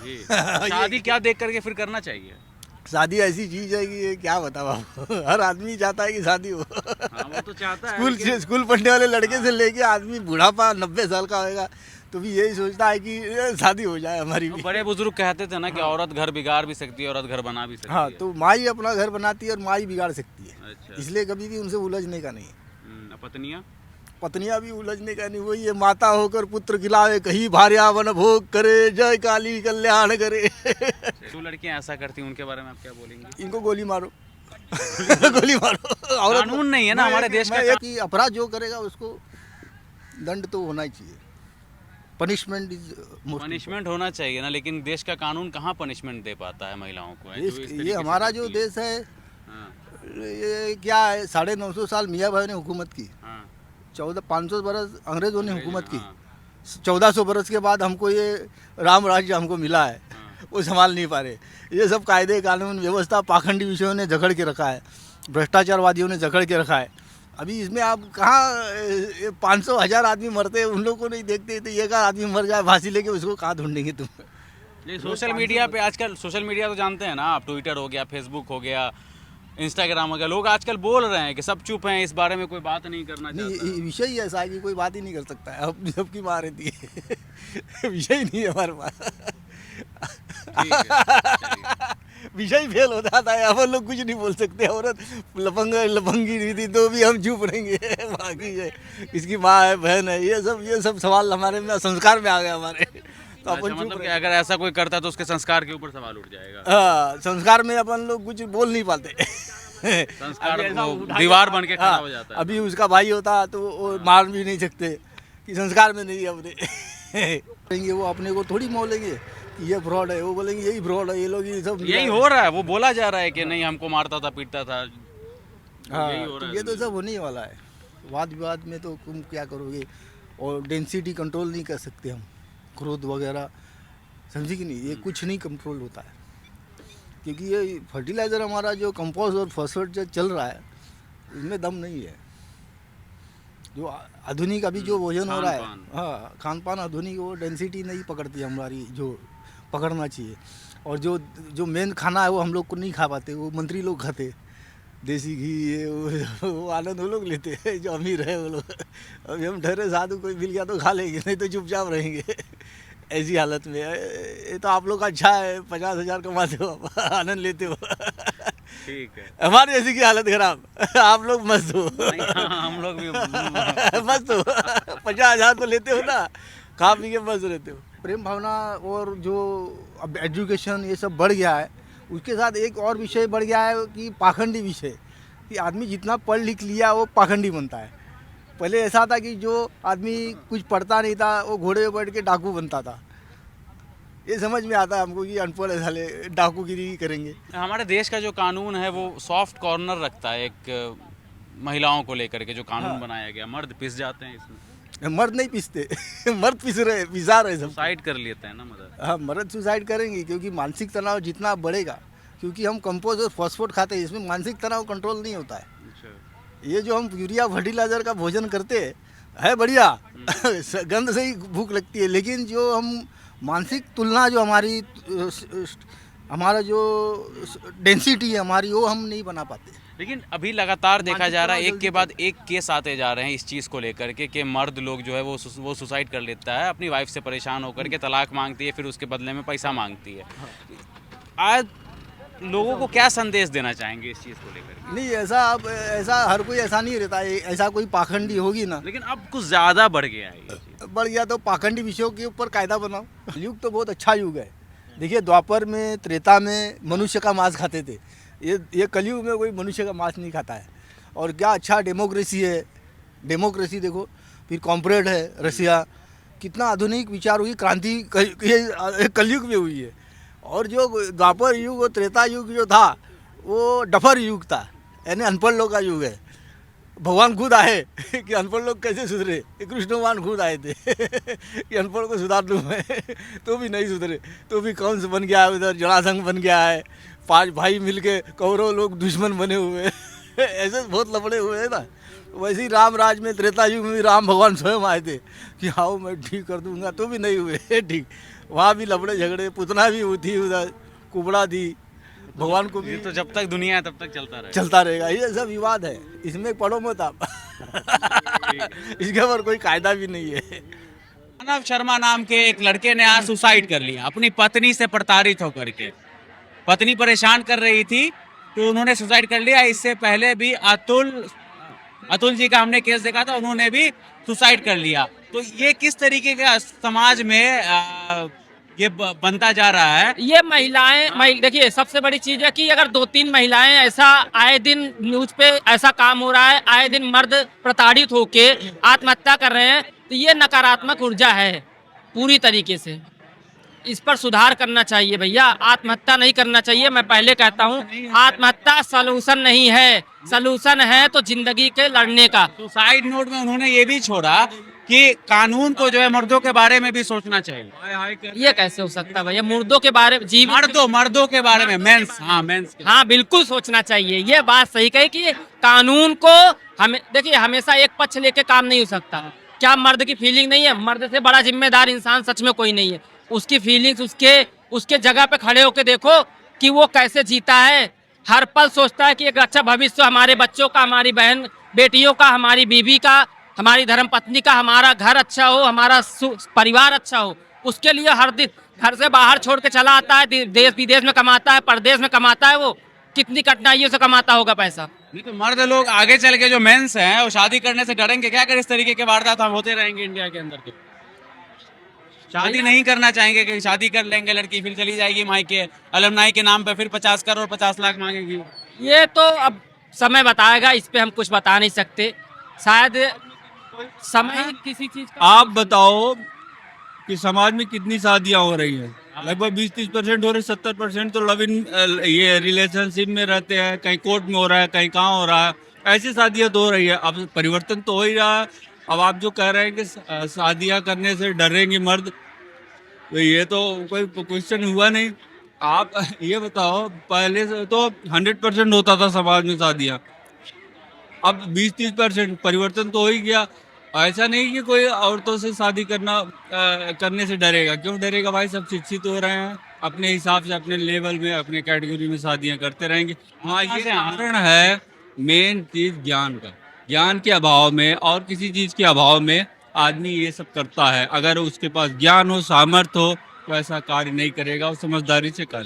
जी। शादी क्या देख करके फिर करना चाहिए? शादी ऐसी चीज है कि ये क्या बताओ आपको हर आदमी चाहता है कि शादी हो। हाँ, वो तो चाहता है स्कूल लेकिन स्कूल पढ़ने वाले लड़के से हाँ। लेके आदमी बुढ़ापा 90 साल का होएगा तो भी यही सोचता है कि शादी हो जाए हमारी वो भी। बड़े बुजुर्ग कहते थे ना कि औरत घर बिगाड़ भी सकती है, औरत घर बना भी सकती हाँ, है। तो माँ ही अपना घर बनाती है और माँ ही बिगाड़ सकती है, अच्छा। इसलिए कभी भी उनसे उलझने का नहीं। पत्नियाँ? पत्नियां भी उलझने का नहीं, वही है माता होकर पुत्र खिलावे, कहीं भार्या वन भोग करे, जय काली कल्याण करे। जो लड़कियां ऐसा करती हैं उनके बारे में आप क्या बोलेंगे? इनको गोली मारो। गोली मारो। गोली मारो। औरत कानून नहीं है ना हमारे देश का। कि अपराध जो करेगा उसको दंड तो होना ही चाहिए। पनिशमेंट इज पनिशमेंट होना चाहिए ना, लेकिन देश का कानून कहाँ पनिशमेंट दे पाता है महिलाओं को, जो इस तरीके ये से हमारा जो करती हैं। देश है, हाँ, ये क्या है, 950 साल मियाँ भाई ने हुकूमत की, हाँ, 500 बरस अंग्रेजों ने अंग्रेज, हुकूमत की, हाँ, 1400 बरस के बाद हमको ये राम राज्य हमको मिला है, हाँ। वो संभाल नहीं पा रहे। ये सब कायदे कानून व्यवस्था पाखंडी विषयों ने जकड़ के रखा है, भ्रष्टाचारवादियों ने जकड़ के रखा है। अभी इसमें आप कहाँ 500 1000 आदमी मरते हैं, उन लोगों को नहीं देखते, तो एक आदमी मर जाए फांसी लेके उसको कहाँ ढूंढेंगे तुम। ये सोशल मीडिया पे आजकल, सोशल मीडिया तो जानते हैं ना आप, ट्विटर हो गया, फेसबुक हो गया, इंस्टाग्राम हो गया, लोग आजकल बोल रहे हैं कि सब चुप हैं, इस बारे में कोई बात नहीं करना नहीं, चाहता। ये विषय ही ऐसा है कि कोई बात ही नहीं कर सकता है, अब सबकी मार रहती है। विषय ही नहीं है हमारे पास। ठीक है, चलिए। विषय फेल हो जाता है, अपन लोग कुछ नहीं बोल सकते। औरत लफंगी नहीं थी तो भी हम चुप रहेंगे। बाकी है इसकी माँ है, बहन है, ये सब सवाल हमारे में संस्कार में आ गए हमारे, तो अच्छा, अपन चुप मतलब कि रहे। अगर ऐसा कोई करता है तो उसके संस्कार के ऊपर सवाल उठ जाएगा। हाँ, संस्कार में अपन लोग कुछ बोल नहीं पाते। संस्कार अभी ऐसा वो उठा के- दीवार बन के खड़ा हाँ, हो जाता है। अभी उसका भाई होता तो वो मार भी नहीं सकते कि संस्कार में नहीं है अपने। कहेंगे वो अपने को थोड़ी मोलेंगे कि ये फ्रॉड है, वो बोलेंगे यही फ्रॉड है, ये लोग ये सब यही हो रहा है, वो बोला जा रहा है कि नहीं हमको मारता था, पीटता था। हाँ, यही हो तो रहा ये है। तो सब होने ही वाला है। वाद विवाद में तो तुम क्या करोगे, और डेंसिटी कंट्रोल नहीं कर सकते हम, क्रोध वगैरह, समझी कि नहीं, ये कुछ नहीं कंट्रोल होता है, क्योंकि ये फर्टिलाइज़र हमारा जो कंपोस्ट और फॉस्फेट जो चल रहा है, इसमें दम नहीं है। जो आधुनिक अभी जो भोजन हो रहा है, खान-पान। हाँ, खान पान आधुनिक, वो डेंसिटी नहीं पकड़ती हमारी जो पकड़ना चाहिए। और जो मेन खाना है वो हम लोग को नहीं खा पाते, वो मंत्री लोग खाते, देसी घी ये वो आनंद वो लोग लेते हैं, जो अमीर है वो लोग। अभी हम ठहरे साधु, कोई मिल गया तो खा लेंगे, नहीं तो चुपचाप रहेंगे। ऐसी हालत में है। ये तो आप लोग अच्छा है, 50,000 कमाते हो आप, आनंद लेते हो। ठीक है। हमारी ऐसी की हालत खराब। आप लोग मस्त हो। नहीं, हाँ, हम लोग भी मस्त हो। 50,000 तो लेते हो ना, खा पी के मस्त रहते हो। प्रेम भावना और जो अब एजुकेशन ये सब बढ़ गया है, उसके साथ एक और विषय बढ़ गया है कि पाखंडी विषय, कि आदमी जितना पढ़ लिख लिया वो पाखंडी बनता है। पहले ऐसा था कि जो आदमी कुछ पढ़ता नहीं था वो घोड़े पे बैठ के डाकू बनता था। ये समझ में आता है हमको कि अनपढ़ साले डाकूगिरी करेंगे। हमारे देश का जो कानून है वो सॉफ्ट कॉर्नर रखता है एक महिलाओं को लेकर के, जो कानून हाँ। बनाया गया। मर्द पिस जाते हैं इसमें, मर्द नहीं पिसते। मर्द पिसा रहे सब। सुसाइड कर लेते हैं ना मर्द। हाँ, मर्द सुसाइड करेंगे क्योंकि मानसिक तनाव जितना बढ़ेगा, क्योंकि हम कंपोस्ट और फॉस्फेट खाते हैं, इसमें मानसिक तनाव कंट्रोल नहीं होता है। अच्छा। ये जो हम यूरिया फर्टिलाइजर का भोजन करते हैं है बढ़िया, गंध से ही भूख लगती है, लेकिन जो हम मानसिक तुलना जो हमारा जो डेंसिटी है हमारी, वो हम नहीं बना पाते। लेकिन अभी लगातार देखा मानसिक जा रहा है तनाव एक के बाद एक केस आते जा रहे हैं इस चीज़ को लेकर के कि मर्द लोग जो है वो सुसाइड कर लेता है, अपनी वाइफ से परेशान होकर के तलाक मांगती है, फिर उसके बदले में पैसा मांगती है। आज लोगों को क्या संदेश देना चाहेंगे इस चीज़ को लेकर के? नहीं, ऐसा हर कोई ऐसा नहीं रहता है, ऐसा कोई पाखंडी होगी ना, लेकिन अब कुछ ज़्यादा बढ़ गया है ये चीज़। बढ़ गया तो पाखंडी विषयों के ऊपर कायदा बनाओ। युग तो बहुत अच्छा युग है। देखिए, द्वापर में, त्रेता में मनुष्य का मांस खाते थे, ये कलयुग में कोई मनुष्य का मांस नहीं खाता है। और क्या अच्छा डेमोक्रेसी है, डेमोक्रेसी देखो, फिर कॉम्परेड है रसिया, कितना आधुनिक विचार हुई, क्रांति ये कलयुग में हुई है। और जो द्वापर युग और त्रेता युग जो था वो डफर युग था, यानी अनपढ़ लोग का युग है। भगवान खुद आए कि अनपढ़ लोग कैसे सुधरे, कृष्ण भगवान खुद आए थे कि अनपढ़ को सुधार दूँ मैं, तो भी नहीं सुधरे, तो भी कंस बन गया है, उधर जरासंध बन गया है, 5 भाई मिलके कौरव लोग दुश्मन बने हुए हैं। ऐसे बहुत लफड़े हुए हैं ना। वैसे ही राम राज में, त्रेता युग में राम भगवान स्वयं आए थे कि आओ मैं ठीक कर दूंगा, तो भी नहीं हुए ठीक। वहाँ भी लफड़े झगड़े, पुतना भी हुई थी उधर, कुबड़ा थी, भगवान को भी ये तो जब तक दुनिया है तब तक चलता रहेगा। चलता रहेगा। ये सब विवाद है, इसमें पढ़ो मत आप। इसके ऊपर कोई कायदा भी नहीं है। मानव शर्मा नाम के एक लड़के ने आज सुसाइड कर लिया अपनी पत्नी से प्रताड़ित होकर के। पत्नी परेशान कर रही थी तो उन्होंने सुसाइड कर लिया। इससे पहले भी अतुल जी का हमने केस देखा था, उन्होंने भी सुसाइड कर लिया। तो ये किस तरीके का समाज में ये बनता जा रहा है? ये महिलाएं देखिए, सबसे बड़ी चीज है कि अगर 2-3 महिलाएं ऐसा आए दिन न्यूज पे ऐसा काम हो रहा है, आए दिन मर्द प्रताड़ित होके आत्महत्या कर रहे हैं, तो ये नकारात्मक ऊर्जा है पूरी तरीके से। इस पर सुधार करना चाहिए भैया, आत्महत्या नहीं करना चाहिए। मैं पहले कहता हूँ, आत्महत्या सलूशन नहीं है, सलूशन है तो जिंदगी के लड़ने का। सुसाइड नोट में उन्होंने ये भी छोड़ा कि कानून को जो है मर्दों के बारे में भी सोचना चाहिए। ये कैसे हो सकता है भैया? मुर्दों के बारे में, मर्दों के बारे में, मेंस हाँ बिल्कुल सोचना चाहिए। ये बात सही कही कि कानून को हमें देखिए, हमेशा एक पक्ष लेके काम नहीं हो सकता। क्या मर्द की फीलिंग नहीं है? मर्द से बड़ा जिम्मेदार इंसान सच में कोई नहीं है। उसकी फीलिंग्स उसके जगह पे खड़े होके देखो कि वो कैसे जीता है। हर पल सोचता है कि एक अच्छा भविष्य हमारे बच्चों का, हमारी बहन बेटियों का, हमारी बीवी का, हमारी धर्मपत्नी का, हमारा घर अच्छा हो, हमारा परिवार अच्छा हो। उसके लिए हर दिन घर से बाहर छोड़ के चला आता है, देश विदेश में कमाता है, परदेश में कमाता है। वो कितनी कठिनाइयों से कमाता होगा पैसा। नहीं तो मर्द लोग आगे चल के जो मेंस हैं वो शादी करने से डरेंगे क्या? अगर इस तरीके के वारदात हम होते रहेंगे इंडिया के अंदर तो शादी नहीं करना चाहेंगे कि शादी कर लेंगे लड़की, फिर चली जाएगी मायके, अलमनाई के नाम पे फिर 50 करोड़ 50 लाख मांगेगी। ये तो अब समय बताएगा, इस पे हम कुछ बता नहीं सकते। शायद समय ही किसी चीज का। आप बताओ कि समाज में कितनी शादियां हो रही हैं? लगभग 20-30% हो रही, 70% तो लव इन ये रिलेशनशिप में रहते हैं। कहीं कोर्ट में हो रहा है, कहीं कहाँ हो रहा है। ऐसी शादियां तो हो रही है। अब परिवर्तन तो हो ही रहा है। अब आप जो कह रहे हैं कि शादियां करने से डरेंगे मर्द, तो ये तो कोई क्वेश्चन हुआ नहीं। आप ये बताओ, पहले से तो 100% होता था समाज में शादियां, अब 20-30% परिवर्तन तो हो ही गया। ऐसा नहीं कि कोई औरतों से शादी करने से डरेगा। क्यों डरेगा भाई? सब शिक्षित हो रहे हैं, अपने हिसाब से, अपने लेवल में, अपने कैटेगरी में शादियां करते रहेंगे। हाँ, ये कारण है मेन चीज ज्ञान का। ज्ञान के अभाव में और किसी चीज के अभाव में आदमी ये सब करता है। अगर उसके पास ज्ञान हो, सामर्थ्य हो, तो ऐसा कार्य नहीं करेगा और समझदारी से कर